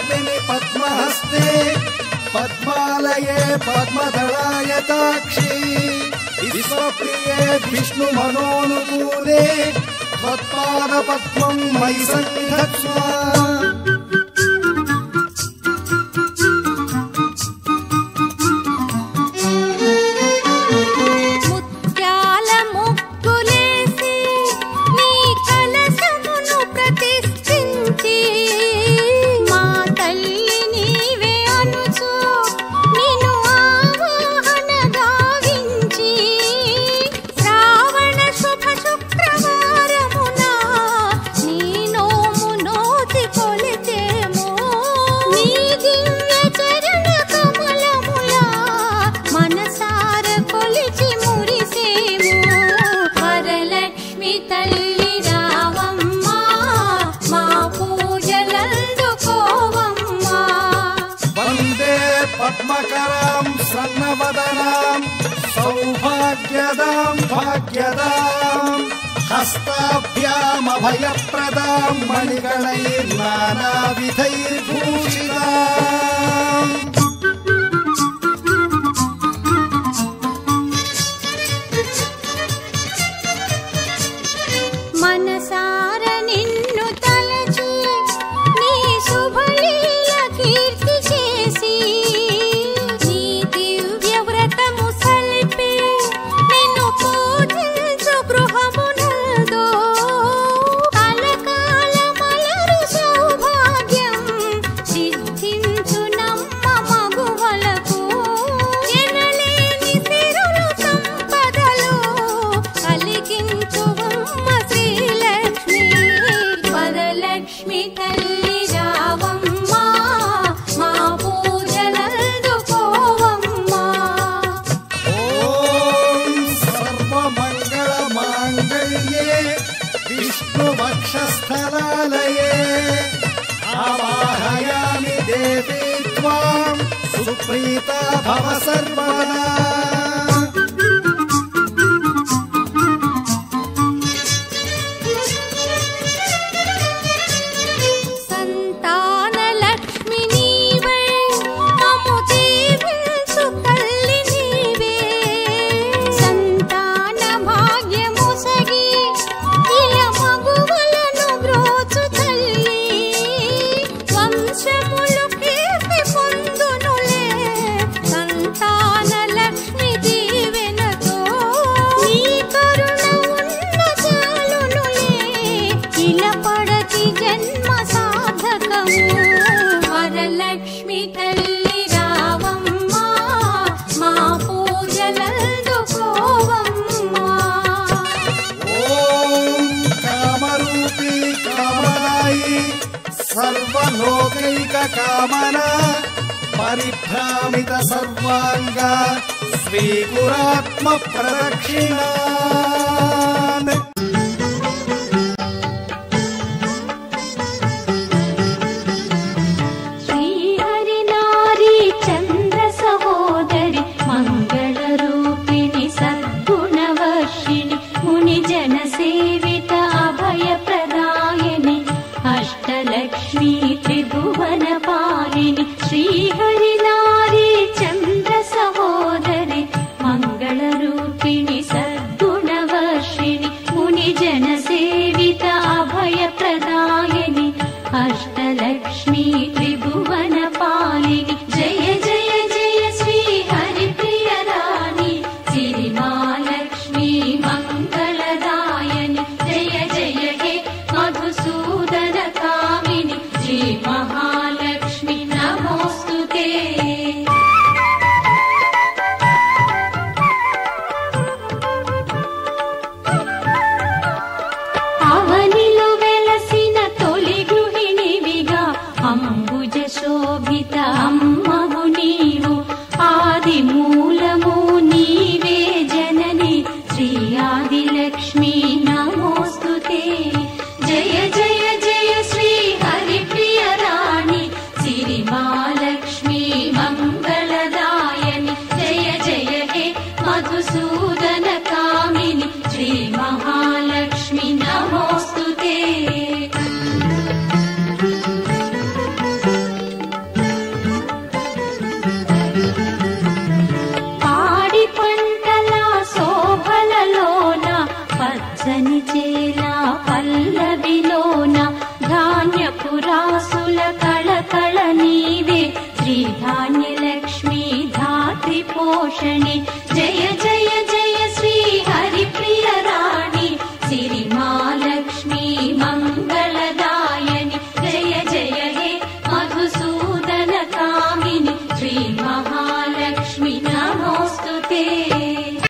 पद्मिनि पद्महस्ते पद्मालये पद्मदलायताक्षी विश्वप्रिये विष्णुमनोनुकूले त्वत्पादपद्मं मयि सन्निधत्स्व। पद्मकरां स्वर्णवदनां सौभाग्यदां भाग्यदां हस्ताभ्यामभयप्रदां मणिगणैर्नानाविधैर्भूषिताम्। मनसार निन्नु तलची नी शुभलील कीर्ति చేసి నీ దివ్య వ్రతము సల్పి నిన్ను పూజించు గృహమునందు కలకాల మలరు సౌభాగ్యం సిద్ధించు నమ్మ మగువలకు ఎనలేని సిరులు సంపదలు కలిగించు శ్రీలక్ష్మి పదలక్ష్మి తల్లి రావమ్మా మా పూజలందుకోవమ్మా। ఓం సర్వమంగళ మాంగళ్యే విష్ణువక్షస్థలాలయే ఆవాహయామి దేవీ త్వాం సుప్రీతా భవ సర్వదా। వరలక్ష్మి తల్లి రావమ్మా మా పూజలందుకోవమ్మా। ఓం కామరూపీ కామదాయి సర్వలోకైక కామనా పరిభ్రామిత సర్వాంగ స్వీకురాత్మ ప్రదక్షిణాన్। అష్టలక్ష్మీ త్రిభువన పాలిని శ్రీహరి నారీ చంద్ర సహోదరి మంగళ రూపిణి సద్గుణవర్షిణి ముని జన సేవిత అభయ ప్రదాయని అష్టలక్ష్మీ త్రిభువన పాలిని జయ జయ జయ శ్రీ హరి ప్రియ రాణి సిరిమాలక్ష్మీ మంగళదాయని జయ జయ హే మధుసూదన కామిని శ్రీ మహాలక్ష్మి నమోస్తుతే। అవనిలో వెలసిన తొలి గృహిణివిగా అంబుజ శోభిత అమ్మవు నీవు ఆది మూలము నీవే జనని శ్రీ ఆదిలక్ష్మీ నమోస్తుతే। జయ జయ జయ శ్రీ హరి ప్రియ రాణి సిరిమాలక్ష్మీ మంగళదాయని జయ జయ హే మధుసూదన కామిని శ్రీ మహాలక్ష్మి నమోస్తుతే। भूषणे जय जय